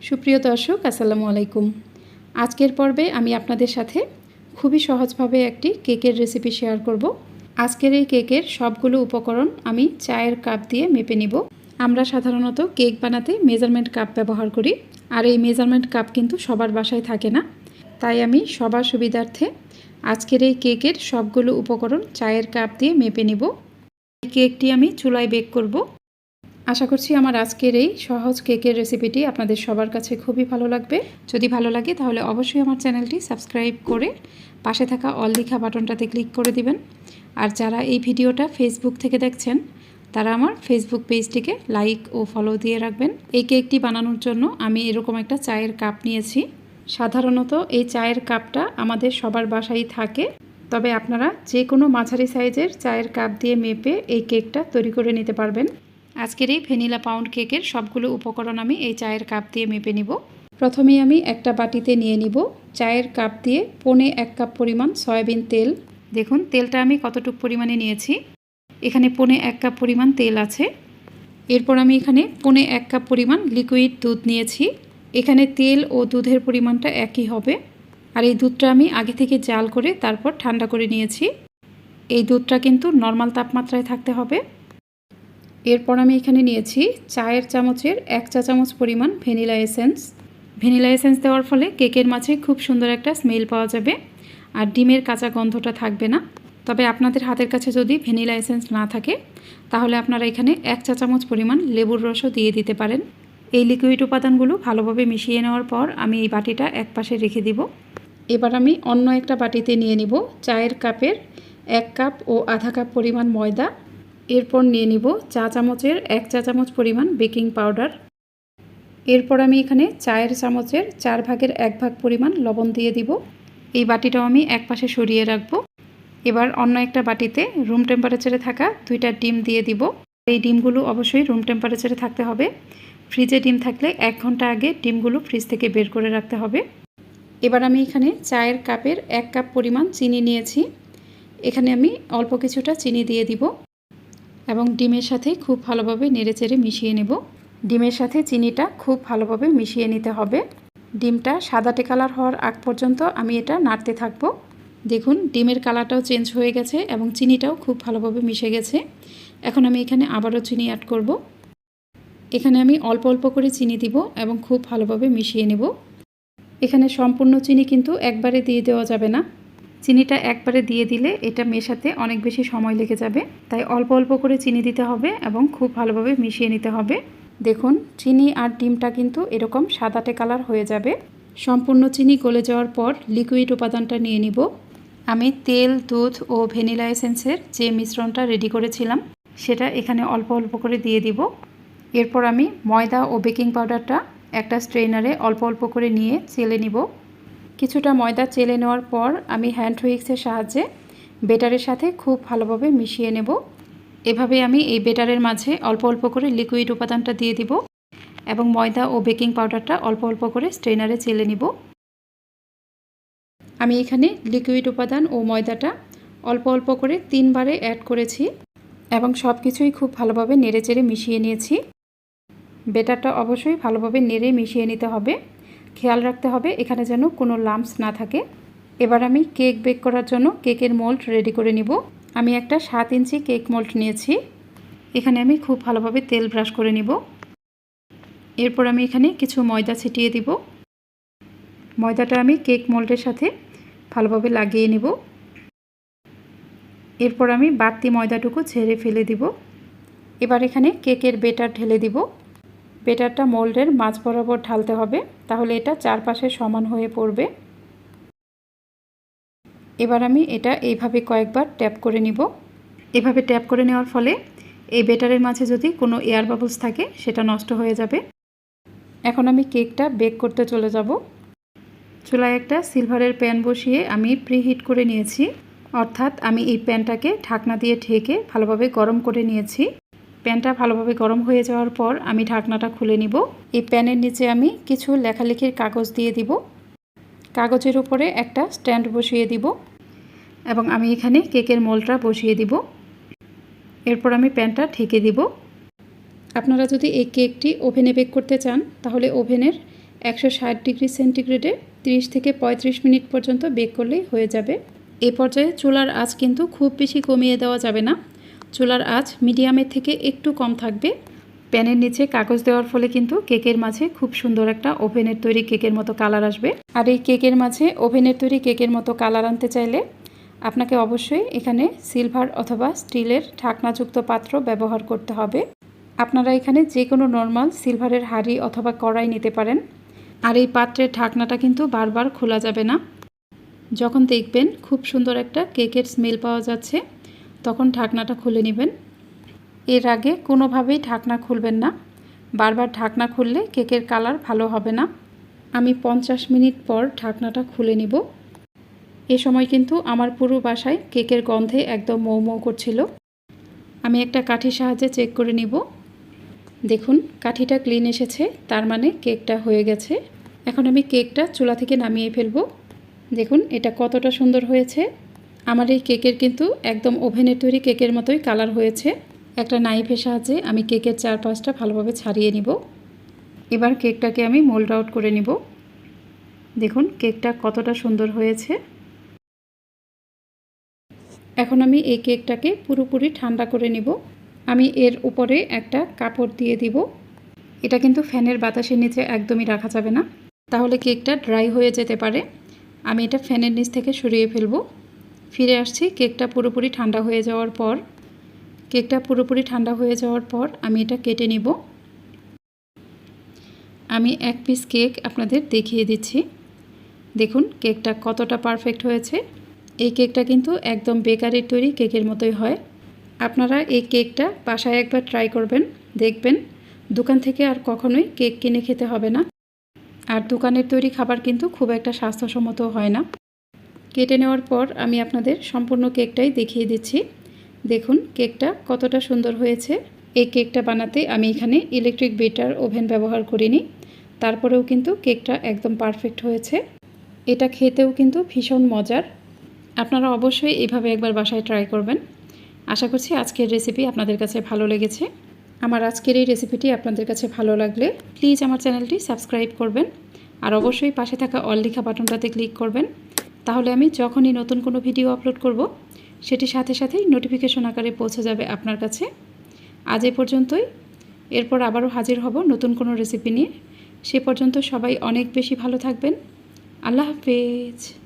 সুপ্রিয় দর্শক, আসসালামু আলাইকুম। আজকের পর্বে আমি আপনাদের সাথে খুবই সহজভাবে একটি কেকের রেসিপি শেয়ার করব। আজকের এই কেকের সবগুলো উপকরণ আমি চায়ের কাপ দিয়ে মেপে নিব। আমরা সাধারণত কেক বানাতে মেজারমেন্ট কাপ ব্যবহার করি, আর এই মেজারমেন্ট কাপ কিন্তু সবার বাসায় থাকে না। তাই আমি সবার সুবিধার্থে আজকের এই কেকের সবগুলো উপকরণ চায়ের কাপ দিয়ে মেপে নিব। এই কেকটি আমি চুলায় বেক করব। আশা করছি আমার আজকের এই সহজ কেকের রেসিপিটি আপনাদের সবার কাছে খুবই ভালো লাগবে। যদি ভালো লাগে তাহলে অবশ্যই আমার চ্যানেলটি সাবস্ক্রাইব করে পাশে থাকা অল লেখা বাটনটাতে ক্লিক করে দিবেন। আর যারা এই ভিডিওটা ফেসবুক থেকে দেখছেন তারা আমার ফেসবুক পেজটিকে লাইক ও ফলো দিয়ে রাখবেন। এই কেকটি বানানোর জন্য আমি এরকম একটা চায়ের কাপ নিয়েছি। সাধারণত এই চায়ের কাপটা আমাদের সবার বাসায় থাকে, তবে আপনারা যে কোনো মাঝারি সাইজের চায়ের কাপ দিয়ে মেপে এই কেকটা তৈরি করে নিতে পারবেন। আজকের এই ভ্যানিলা পাউন্ড কেকের সবগুলো উপকরণ আমি এই চায়ের কাপ দিয়ে মেপে নিব। প্রথমেই আমি একটা বাটিতে নিয়ে নিব চায়ের কাপ দিয়ে 1.25 কাপ পরিমাণ সয়াবিন তেল। দেখুন তেলটা আমি কতটুকু পরিমাণে নিয়েছি। এখানে 1.25 কাপ পরিমাণ তেল আছে। এরপর আমি এখানে 1.25 কাপ পরিমাণ লিকুইড দুধ নিয়েছি। এখানে তেল ও দুধের পরিমাণটা একই হবে। আর এই দুধটা আমি আগে থেকে জাল করে তারপর ঠান্ডা করে নিয়েছি। এই দুধটা কিন্তু নর্মাল তাপমাত্রায় থাকতে হবে। এরপর আমি এখানে নিয়েছি চায়ের চামচের 1 চা চামচ পরিমাণ ভ্যানিলা এসেন্স। ভ্যানিলা এসেন্স দেওয়ার ফলে কেকের মাঝে খুব সুন্দর একটা স্মেল পাওয়া যাবে, আর ডিমের কাঁচা গন্ধটা থাকবে না। তবে আপনাদের হাতের কাছে যদি ভ্যানিলা এসেন্স না থাকে তাহলে আপনারা এখানে 1 চা চামচ পরিমাণ লেবুর রসও দিয়ে দিতে পারেন। এই লিকুইড উপাদানগুলো ভালোভাবে মিশিয়ে নেওয়ার পর আমি এই বাটিটা এক পাশে রেখে দিব। এবার আমি অন্য একটা বাটিতে নিয়ে নিব চায়ের কাপের 1 কাপ ও আধা কাপ পরিমাণ ময়দা। এরপর নিয়ে নিব চা চামচের 1 চা চামচ পরিমাণ বেকিং পাউডার। এরপর আমি এখানে চায়ের চামচের 4 ভাগের 1 ভাগ পরিমাণ লবণ দিয়ে দিব। এই বাটিটাও আমি এক পাশে সরিয়ে রাখবো। এবার অন্য একটা বাটিতে রুম টেম্পারেচারে থাকা 2টা ডিম দিয়ে দিব। এই ডিমগুলো অবশ্যই রুম টেম্পারেচারে থাকতে হবে। ফ্রিজে ডিম থাকলে 1 ঘন্টা আগে ডিমগুলো ফ্রিজ থেকে বের করে রাখতে হবে। এবার আমি এখানে চায়ের কাপের 1 কাপ পরিমাণ চিনি নিয়েছি। এখানে আমি অল্প কিছুটা চিনি দিয়ে দিব এবং ডিমের সাথে খুব ভালোভাবে নেড়েচেড়ে মিশিয়ে নেব। ডিমের সাথে চিনিটা খুব ভালোভাবে মিশিয়ে নিতে হবে। ডিমটা সাদাটে কালার হওয়ার আগ পর্যন্ত আমি এটা নাড়তে থাকবো। দেখুন ডিমের কালারটাও চেঞ্জ হয়ে গেছে এবং চিনিটাও খুব ভালোভাবে মিশে গেছে। এখন আমি এখানে আবারও চিনি অ্যাড করব। এখানে আমি অল্প অল্প করে চিনি দিব এবং খুব ভালোভাবে মিশিয়ে নেব। এখানে সম্পূর্ণ চিনি কিন্তু একবারে দিয়ে দেওয়া যাবে না। চিনিটা একবারে দিয়ে দিলে এটা মেশাতে অনেক বেশি সময় লেগে যাবে, তাই অল্প অল্প করে চিনি দিতে হবে এবং খুব ভালোভাবে মিশিয়ে নিতে হবে। দেখুন চিনি আর ডিমটা কিন্তু এরকম সাদাটে কালার হয়ে যাবে। সম্পূর্ণ চিনি গলে যাওয়ার পর লিকুইড উপাদানটা নিয়ে নিব। আমি তেল, দুধ ও ভ্যানিলা এসেন্সের যে মিশ্রণটা রেডি করেছিলাম সেটা এখানে অল্প অল্প করে দিয়ে দিব। এরপর আমি ময়দা ও বেকিং পাউডারটা একটা স্ট্রেনারে অল্প অল্প করে নিয়ে চেলে নিব। কিছুটা ময়দা চেলে নেওয়ার পর আমি হ্যান্ড হুইক্সের সাহায্যে বেটারের সাথে খুব ভালোভাবে মিশিয়ে নেব। এভাবে আমি এই বেটারের মাঝে অল্প অল্প করে লিকুইড উপাদানটা দিয়ে দিব এবং ময়দা ও বেকিং পাউডারটা অল্প অল্প করে স্ট্রেনারে চেলে নিব। আমি এখানে লিকুইড উপাদান ও ময়দাটা অল্প অল্প করে 3 বারে অ্যাড করেছি এবং সব কিছুই খুব ভালোভাবে নেড়েচেড়ে মিশিয়ে নিয়েছি। বেটারটা অবশ্যই ভালোভাবে নেড়ে মিশিয়ে নিতে হবে। খেয়াল রাখতে হবে এখানে যেন কোনো লাম্পস না থাকে। এবার আমি কেক বেক করার জন্য কেকের মোল্ড রেডি করে নিব। আমি একটা 7 ইঞ্চি কেক মোল্ড নিয়েছি। এখানে আমি খুব ভালোভাবে তেল ব্রাশ করে নিব। এরপর আমি এখানে কিছু ময়দা ছিটিয়ে দিব। ময়দাটা আমি কেক মোল্ডের সাথে ভালোভাবে লাগিয়ে নিব। এরপর আমি বাড়তি ময়দাটুকু ঝেড়ে ফেলে দিব। এবার এখানে কেকের বেটার ঢেলে দিব। বেটারটা মোল্ডের মাঝ বরাবর ঢালতে হবে, তাহলে এটা চারপাশে সমান হয়ে পড়বে। এবার আমি এটা এইভাবে কয়েকবার ট্যাপ করে নিব। এভাবে ট্যাপ করে নেওয়ার ফলে এই বেটারের মাঝে যদি কোনো এয়ার বাবলস থাকে সেটা নষ্ট হয়ে যাবে। এখন আমি কেকটা বেক করতে চলে যাব। চুলায় একটা সিলভারের প্যান বসিয়ে আমি প্রিহিট করে নিয়েছি, অর্থাৎ আমি এই প্যানটাকে ঢাকনা দিয়ে ঢেকে ভালোভাবে গরম করে নিয়েছি। প্যানটা ভালোভাবে গরম হয়ে যাওয়ার পর আমি ঢাকনাটা খুলে নিব। এই প্যানের নিচে আমি কিছু লেখালেখির কাগজ দিয়ে দিব। কাগজের উপরে একটা স্ট্যান্ড বসিয়ে দিব এবং আমি এখানে কেকের মোল্ডটা বসিয়ে দিব। এরপর আমি প্যানটা ঢেকে দিব। আপনারা যদি এই কেকটি ওভেনে বেক করতে চান তাহলে ওভেনের 160 ডিগ্রি সেন্টিগ্রেডে 30 থেকে 35 মিনিট পর্যন্ত বেক করলেই হয়ে যাবে। এ পর্যায়ে চুলার আঁচ কিন্তু খুব বেশি কমিয়ে দেওয়া যাবে না, চুলার আঁচ মিডিয়ামের থেকে একটু কম থাকবে। প্যানের নিচে কাগজ দেওয়ার ফলে কিন্তু কেকের মাঝে খুব সুন্দর একটা ওভেনের তৈরি কেকের মতো কালার আসবে। আর এই কেকের মাঝে ওভেনের তৈরি কেকের মতো কালার আনতে চাইলে আপনাকে অবশ্যই এখানে সিলভার অথবা স্টিলের ঢাকনাযুক্ত পাত্র ব্যবহার করতে হবে। আপনারা এখানে যে কোনো নর্মাল সিলভারের হাঁড়ি অথবা কড়াই নিতে পারেন। আর এই পাত্রের ঢাকনাটা কিন্তু বারবার খোলা যাবে না। যখন দেখবেন খুব সুন্দর একটা কেকের স্মেল পাওয়া যাচ্ছে তখন ঢাকনাটা খুলে নেবেন। এর আগে কোনোভাবেই ঢাকনা খুলবেন না, বারবার ঢাকনা খুললে কেকের কালার ভালো হবে না। আমি 50 মিনিট পর ঢাকনাটা খুলে নিব। এ সময় কিন্তু আমার পুরো বাসায় কেকের গন্ধে একদম মৌ মৌ করছিল। আমি একটা কাঠির সাহায্যে চেক করে নিব। দেখুন কাঠিটা ক্লিন এসেছে, তার মানে কেকটা হয়ে গেছে। এখন আমি কেকটা চুলা থেকে নামিয়ে ফেলব। দেখুন এটা কতটা সুন্দর হয়েছে। আমার এই কেকের কিন্তু একদম ওভেনের তৈরি কেকের মতোই কালার হয়েছে। একটা নাইফের সাহায্যে আমি কেকের চারপাশটা ভালোভাবে ছাড়িয়ে নিব। এবার কেকটাকে আমি মোল্ড আউট করে নিব। দেখুন কেকটা কতটা সুন্দর হয়েছে। এখন আমি এই কেকটাকে পুরোপুরি ঠান্ডা করে নিব। আমি এর উপরে একটা কাপড় দিয়ে দিব। এটা কিন্তু ফ্যানের বাতাসের নিচে একদমই রাখা যাবে না, তাহলে কেকটা ড্রাই হয়ে যেতে পারে। আমি এটা ফ্যানের নিচ থেকে সরিয়ে ফেলব। ফিরে আসছি কেকটা পুরোপুরি ঠান্ডা হয়ে যাওয়ার পর। কেকটা পুরোপুরি ঠান্ডা হয়ে যাওয়ার পর আমি এটা কেটে নিব। আমি এক পিস কেক আপনাদের দেখিয়ে দিচ্ছি। দেখুন কেকটা কতটা পারফেক্ট হয়েছে। এই কেকটা কিন্তু একদম বেকারির তৈরি কেকের মতোই হয়। আপনারা এই কেকটা বাসায় একবার ট্রাই করবেন, দেখবেন দোকান থেকে আর কখনোই কেক কিনে খেতে হবে না। আর দোকানের তৈরি খাবার কিন্তু খুব একটা স্বাস্থ্যসম্মত হয় না। কেটে নেওয়ার পর আমি আপনাদের সম্পূর্ণ কেকটাই দেখিয়ে দিচ্ছি। দেখুন কেকটা কতটা সুন্দর হয়েছে। এই কেকটা বানাতে আমি এখানে ইলেকট্রিক বিটার ওভেন ব্যবহার করিনি, তারপরেও কিন্তু কেকটা একদম পারফেক্ট হয়েছে। এটা খেতেও কিন্তু ভীষণ মজার। আপনারা অবশ্যই এভাবে একবার বাসায় ট্রাই করবেন। আশা করছি আজকের রেসিপি আপনাদের কাছে ভালো লেগেছে। আমার আজকের এই রেসিপিটি আপনাদের কাছে ভালো লাগলে প্লিজ আমার চ্যানেলটি সাবস্ক্রাইব করবেন। আর অবশ্যই পাশে থাকা অল লেখা বাটনটাতে ক্লিক করবেন, তাহলে আমি যখনই নতুন কোনো ভিডিও আপলোড করব সেটি সাথে সাথেই নোটিফিকেশন আকারে পৌঁছে যাবে আপনার কাছে। আজ এ পর্যন্তই, এরপর আবারও হাজির হব নতুন কোনো রেসিপি নিয়ে। সে পর্যন্ত সবাই অনেক বেশি ভালো থাকবেন। আল্লাহ হাফেজ।